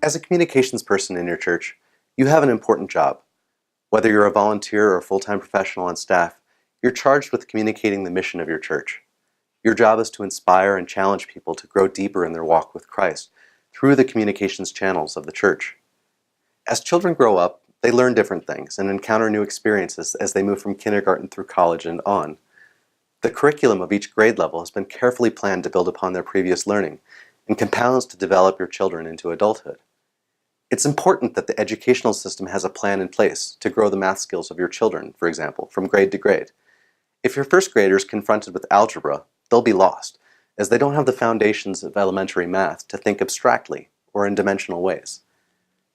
As a communications person in your church, you have an important job. Whether you're a volunteer or a full-time professional on staff, you're charged with communicating the mission of your church. Your job is to inspire and challenge people to grow deeper in their walk with Christ through the communications channels of the church. As children grow up, they learn different things and encounter new experiences as they move from kindergarten through college and on. The curriculum of each grade level has been carefully planned to build upon their previous learning and compounds to develop your children into adulthood. It's important that the educational system has a plan in place to grow the math skills of your children, for example, from grade to grade. If your first graders confronted with algebra, they'll be lost, as they don't have the foundations of elementary math to think abstractly or in dimensional ways.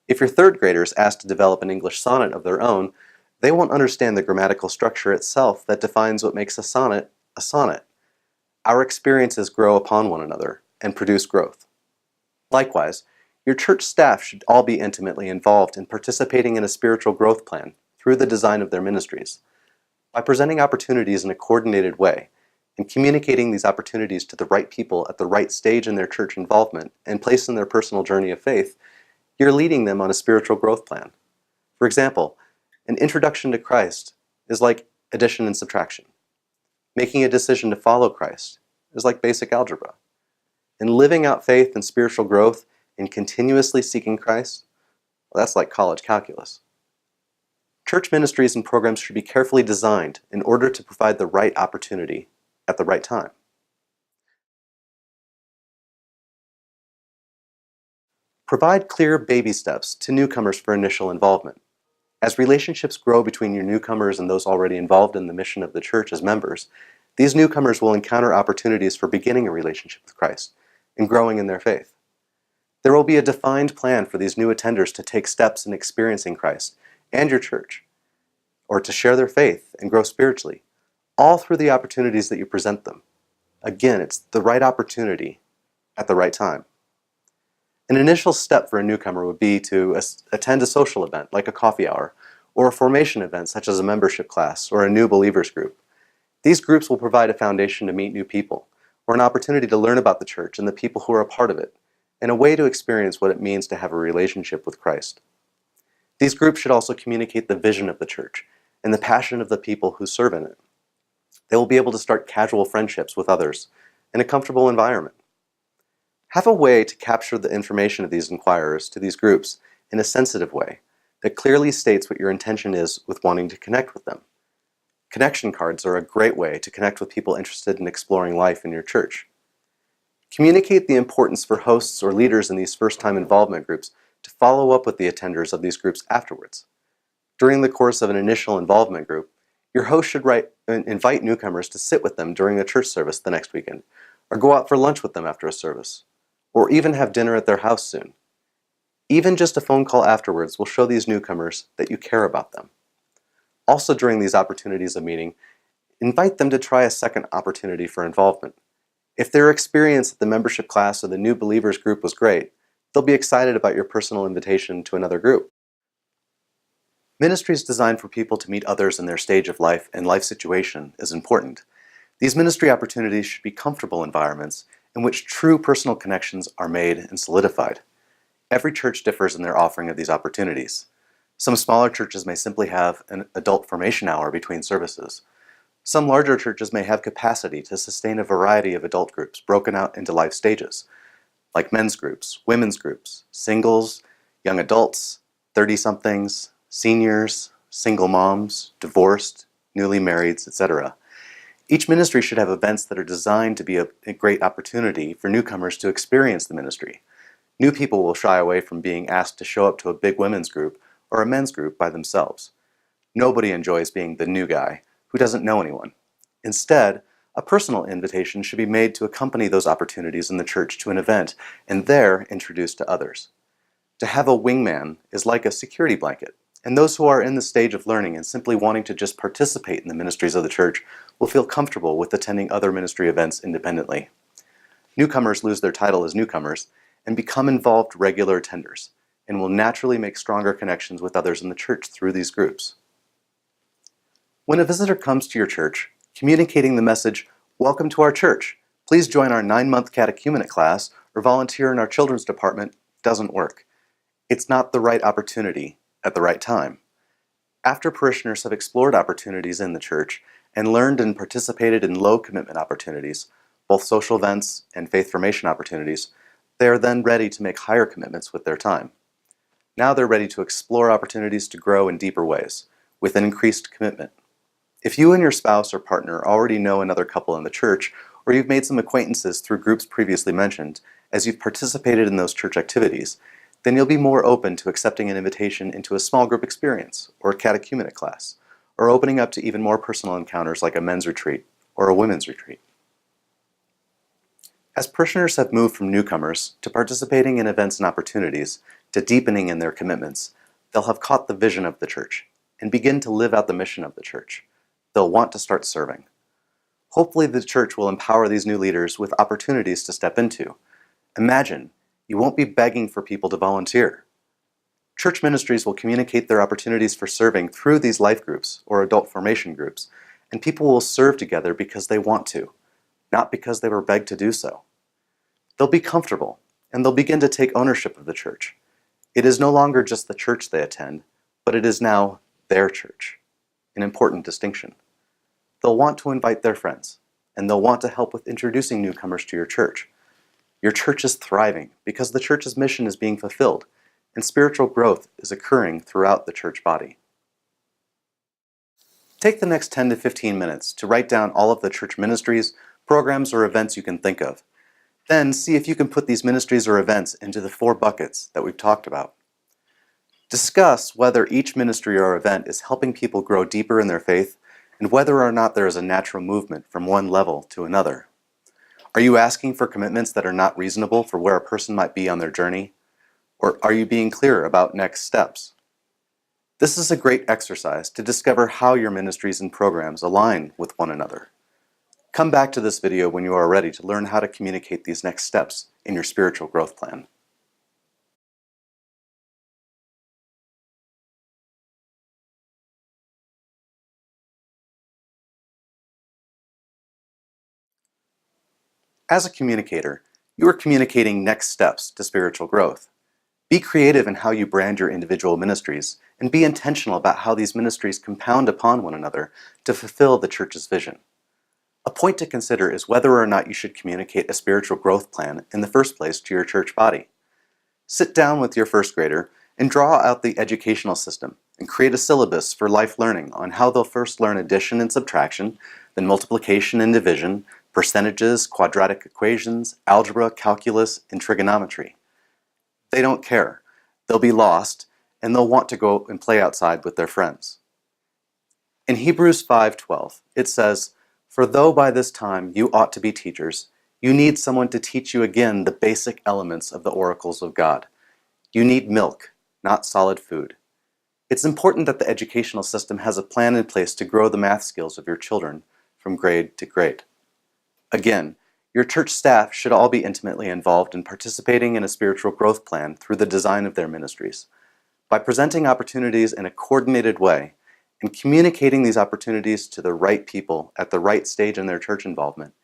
If your third graders asked to develop an English sonnet of their own, they won't understand the grammatical structure itself that defines what makes a sonnet a sonnet. Our experiences grow upon one another and produce growth. Likewise, your church staff should all be intimately involved in participating in a spiritual growth plan through the design of their ministries. By presenting opportunities in a coordinated way and communicating these opportunities to the right people at the right stage in their church involvement and place in their personal journey of faith, you're leading them on a spiritual growth plan. For example, an introduction to Christ is like addition and subtraction. Making a decision to follow Christ is like basic algebra. And living out faith and spiritual growth and continuously seeking Christ, well, that's like college calculus. Church ministries and programs should be carefully designed in order to provide the right opportunity at the right time. Provide clear baby steps to newcomers for initial involvement. As relationships grow between your newcomers and those already involved in the mission of the church as members, these newcomers will encounter opportunities for beginning a relationship with Christ and growing in their faith. There will be a defined plan for these new attenders to take steps in experiencing Christ and your church, or to share their faith and grow spiritually, all through the opportunities that you present them. Again, it's the right opportunity at the right time. An initial step for a newcomer would be to attend a social event like a coffee hour, or a formation event such as a membership class or a new believers group. These groups will provide a foundation to meet new people, or an opportunity to learn about the church and the people who are a part of it, and a way to experience what it means to have a relationship with Christ. These groups should also communicate the vision of the church and the passion of the people who serve in it. They will be able to start casual friendships with others in a comfortable environment. Have a way to capture the information of these inquirers to these groups in a sensitive way that clearly states what your intention is with wanting to connect with them. Connection cards are a great way to connect with people interested in exploring life in your church. Communicate the importance for hosts or leaders in these first-time involvement groups to follow up with the attenders of these groups afterwards. During the course of an initial involvement group, your host should invite newcomers to sit with them during a church service the next weekend, or go out for lunch with them after a service, or even have dinner at their house soon. Even just a phone call afterwards will show these newcomers that you care about them. Also, during these opportunities of meeting, invite them to try a second opportunity for involvement. If their experience at the membership class or the new believers group was great, they'll be excited about your personal invitation to another group. Ministries designed for people to meet others in their stage of life and life situation is important. These ministry opportunities should be comfortable environments in which true personal connections are made and solidified. Every church differs in their offering of these opportunities. Some smaller churches may simply have an adult formation hour between services. Some larger churches may have capacity to sustain a variety of adult groups broken out into life stages, like men's groups, women's groups, singles, young adults, 30-somethings, seniors, single moms, divorced, newly marrieds, etc. Each ministry should have events that are designed to be a great opportunity for newcomers to experience the ministry. New people will shy away from being asked to show up to a big women's group or a men's group by themselves. Nobody enjoys being the new guy who doesn't know anyone. Instead, a personal invitation should be made to accompany those opportunities in the church to an event and there introduced to others. To have a wingman is like a security blanket, and those who are in the stage of learning and simply wanting to just participate in the ministries of the church will feel comfortable with attending other ministry events independently. Newcomers lose their title as newcomers and become involved regular attenders, and will naturally make stronger connections with others in the church through these groups. When a visitor comes to your church, communicating the message, "Welcome to our church. Please join our 9-month catechumenate class or volunteer in our children's department," doesn't work. It's not the right opportunity at the right time. After parishioners have explored opportunities in the church and learned and participated in low commitment opportunities, both social events and faith formation opportunities, they are then ready to make higher commitments with their time. Now they're ready to explore opportunities to grow in deeper ways, with an increased commitment. If you and your spouse or partner already know another couple in the church, or you've made some acquaintances through groups previously mentioned, as you've participated in those church activities, then you'll be more open to accepting an invitation into a small group experience, or a catechumenate class, or opening up to even more personal encounters like a men's retreat or a women's retreat. As parishioners have moved from newcomers to participating in events and opportunities to deepening in their commitments, they'll have caught the vision of the church and begin to live out the mission of the church. They'll want to start serving. Hopefully the church will empower these new leaders with opportunities to step into. Imagine, you won't be begging for people to volunteer. Church ministries will communicate their opportunities for serving through these life groups or adult formation groups, and people will serve together because they want to, not because they were begged to do so. They'll be comfortable, and they'll begin to take ownership of the church. It is no longer just the church they attend, but it is now their church, an important distinction. They'll want to invite their friends, and they'll want to help with introducing newcomers to your church. Your church is thriving because the church's mission is being fulfilled, and spiritual growth is occurring throughout the church body. Take the next 10 to 15 minutes to write down all of the church ministries, programs, or events you can think of. Then see if you can put these ministries or events into the 4 buckets that we've talked about. Discuss whether each ministry or event is helping people grow deeper in their faith and whether or not there is a natural movement from one level to another. Are you asking for commitments that are not reasonable for where a person might be on their journey? Or are you being clear about next steps? This is a great exercise to discover how your ministries and programs align with one another. Come back to this video when you are ready to learn how to communicate these next steps in your spiritual growth plan. As a communicator, you are communicating next steps to spiritual growth. Be creative in how you brand your individual ministries, and be intentional about how these ministries compound upon one another to fulfill the church's vision. A point to consider is whether or not you should communicate a spiritual growth plan in the first place to your church body. Sit down with your first grader and draw out the educational system and create a syllabus for life learning on how they'll first learn addition and subtraction, then multiplication and division, percentages, quadratic equations, algebra, calculus, and trigonometry. They don't care. They'll be lost, and they'll want to go and play outside with their friends. In Hebrews 5:12, it says, "For though by this time you ought to be teachers, you need someone to teach you again the basic elements of the oracles of God. You need milk, not solid food." It's important that the educational system has a plan in place to grow the math skills of your children from grade to grade. Again, your church staff should all be intimately involved in participating in a spiritual growth plan through the design of their ministries. By presenting opportunities in a coordinated way and communicating these opportunities to the right people at the right stage in their church involvement,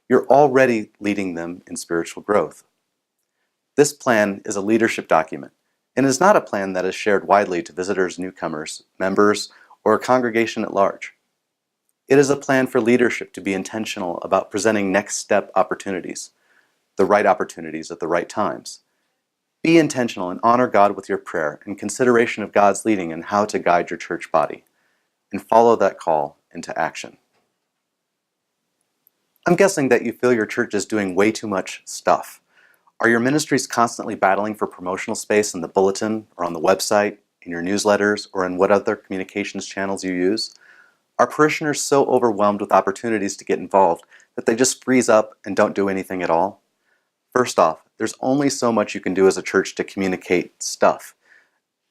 you're already leading them in spiritual growth. This plan is a leadership document and is not a plan that is shared widely to visitors, newcomers, members, or a congregation at large. It is a plan for leadership to be intentional about presenting next step opportunities, the right opportunities at the right times. Be intentional and honor God with your prayer and consideration of God's leading in how to guide your church body, and follow that call into action. I'm guessing that you feel your church is doing way too much stuff. Are your ministries constantly battling for promotional space in the bulletin or on the website, in your newsletters, or in what other communications channels you use? Are parishioners so overwhelmed with opportunities to get involved that they just freeze up and don't do anything at all? First off, there's only so much you can do as a church to communicate stuff.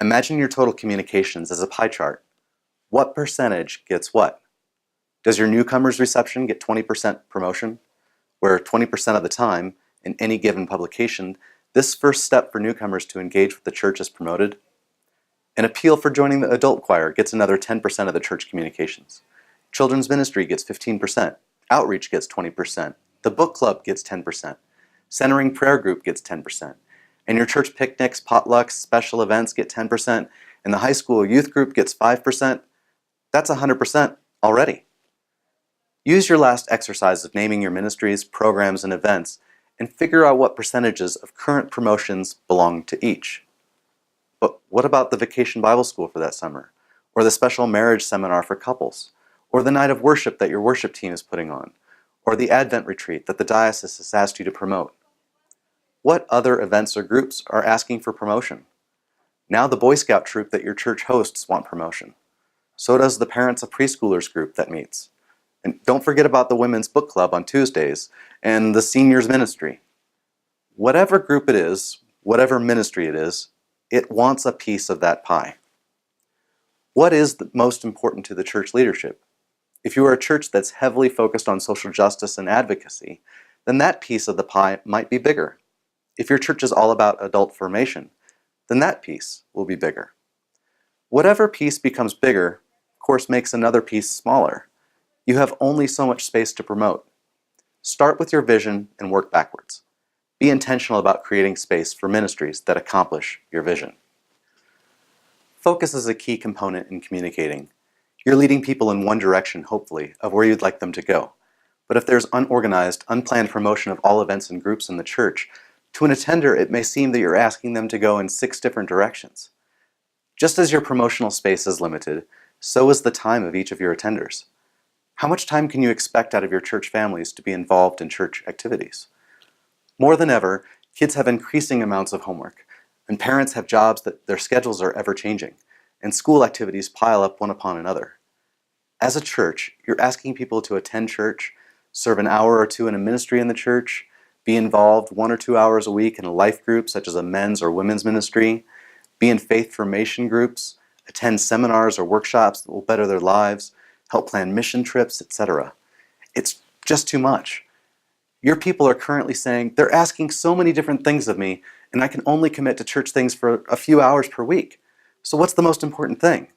Imagine your total communications as a pie chart. What percentage gets what? Does your newcomers reception get 20% promotion? Where 20% of the time, in any given publication, this first step for newcomers to engage with the church is promoted? An appeal for joining the adult choir gets another 10% of the church communications. Children's ministry gets 15%. Outreach gets 20%. The book club gets 10%. Centering prayer group gets 10%. and your church picnics, potlucks, special events get 10%, and the high school youth group gets 5%, that's 100% already. Use your last exercise of naming your ministries, programs, and events, and figure out what percentages of current promotions belong to each. But what about the vacation Bible school for that summer? Or the special marriage seminar for couples? Or the night of worship that your worship team is putting on? Or the Advent retreat that the diocese has asked you to promote? What other events or groups are asking for promotion? Now the Boy Scout troop that your church hosts want promotion. So does the Parents of Preschoolers group that meets. And don't forget about the Women's Book Club on Tuesdays and the Seniors Ministry. Whatever group it is, whatever ministry it is, it wants a piece of that pie. What is the most important to the church leadership? If you are a church that's heavily focused on social justice and advocacy, then that piece of the pie might be bigger. If your church is all about adult formation, then that piece will be bigger. Whatever piece becomes bigger, of course, makes another piece smaller. You have only so much space to promote. Start with your vision and work backwards. Be intentional about creating space for ministries that accomplish your vision. Focus is a key component in communicating. You're leading people in one direction, hopefully, of where you'd like them to go. But if there's unorganized, unplanned promotion of all events and groups in the church, to an attender it may seem that you're asking them to go in 6 different directions. Just as your promotional space is limited, so is the time of each of your attenders. How much time can you expect out of your church families to be involved in church activities? More than ever, kids have increasing amounts of homework, and parents have jobs that their schedules are ever changing, and school activities pile up one upon another. As a church, you're asking people to attend church, serve an hour or two in a ministry in the church, be involved 1 or 2 hours a week in a life group such as a men's or women's ministry, be in faith formation groups, attend seminars or workshops that will better their lives, help plan mission trips, etc. It's just too much. Your people are currently saying, they're asking so many different things of me, and I can only commit to church things for a few hours per week. So what's the most important thing?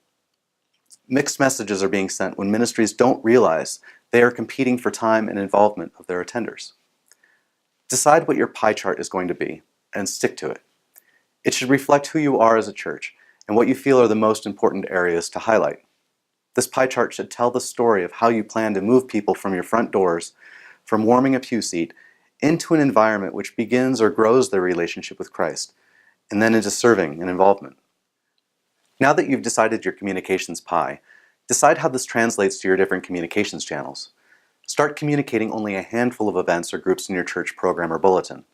Mixed messages are being sent when ministries don't realize they are competing for time and involvement of their attenders. Decide what your pie chart is going to be, and stick to it. It should reflect who you are as a church, and what you feel are the most important areas to highlight. This pie chart should tell the story of how you plan to move people from your front doors, from warming a pew seat, into an environment which begins or grows their relationship with Christ, and then into serving and involvement. Now that you've decided your communications pie, decide how this translates to your different communications channels. Start communicating only a handful of events or groups in your church program or bulletin.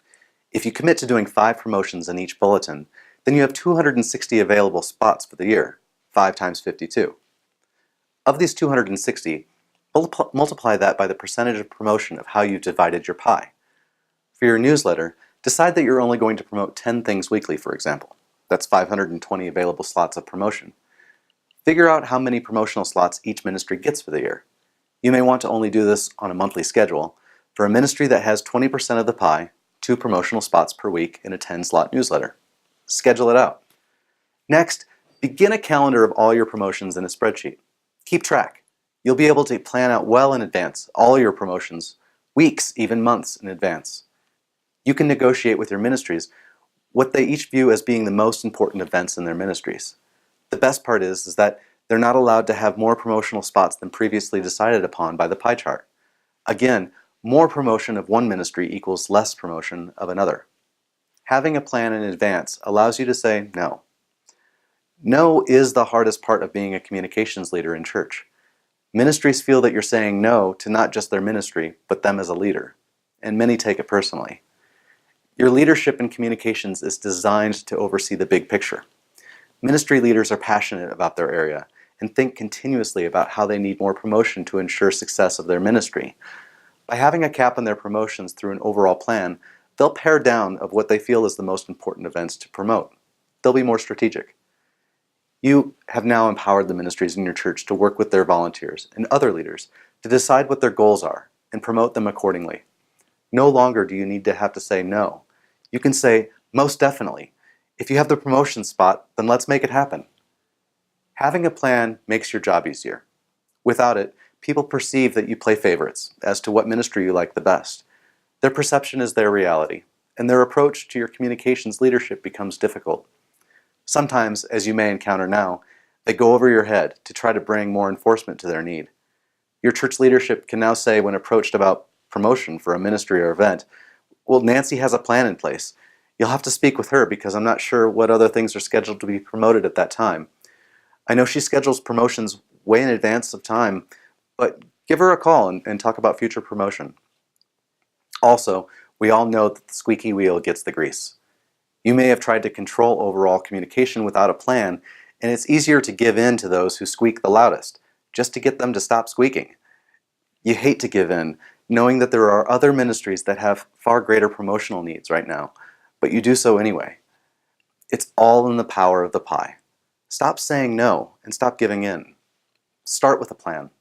If you commit to doing 5 promotions in each bulletin, then you have 260 available spots for the year, 5 times 52. Of these 260, multiply that by the percentage of promotion of how you've divided your pie. For your newsletter, decide that you're only going to promote 10 things weekly, for example. That's 520 available slots of promotion. Figure out how many promotional slots each ministry gets for the year. You may want to only do this on a monthly schedule. For a ministry that has 20% of the pie, 2 promotional spots per week in a 10-slot newsletter. Schedule it out. Next, begin a calendar of all your promotions in a spreadsheet. Keep track. You'll be able to plan out well in advance all your promotions, weeks, even months in advance. You can negotiate with your ministries what they each view as being the most important events in their ministries. The best part is that they're not allowed to have more promotional spots than previously decided upon by the pie chart. Again, more promotion of one ministry equals less promotion of another. Having a plan in advance allows you to say no. No is the hardest part of being a communications leader in church. Ministries feel that you're saying no to not just their ministry, but them as a leader, and many take it personally. Your leadership in communications is designed to oversee the big picture. Ministry leaders are passionate about their area and think continuously about how they need more promotion to ensure success of their ministry. By having a cap on their promotions through an overall plan, they'll pare down of what they feel is the most important events to promote. They'll be more strategic. You have now empowered the ministries in your church to work with their volunteers and other leaders to decide what their goals are and promote them accordingly. No longer do you need to have to say no. You can say, most definitely. If you have the promotion spot, then let's make it happen. Having a plan makes your job easier. Without it, people perceive that you play favorites as to what ministry you like the best. Their perception is their reality, and their approach to your communications leadership becomes difficult. Sometimes, as you may encounter now, they go over your head to try to bring more enforcement to their need. Your church leadership can now say, when approached about promotion for a ministry or event, well, Nancy has a plan in place. You'll have to speak with her because I'm not sure what other things are scheduled to be promoted at that time. I know she schedules promotions way in advance of time, but give her a call and talk about future promotion. Also, we all know that the squeaky wheel gets the grease. You may have tried to control overall communication without a plan, and it's easier to give in to those who squeak the loudest, just to get them to stop squeaking. You hate to give in, knowing that there are other ministries that have far greater promotional needs right now, but you do so anyway. It's all in the power of the pie. Stop saying no and stop giving in. Start with a plan.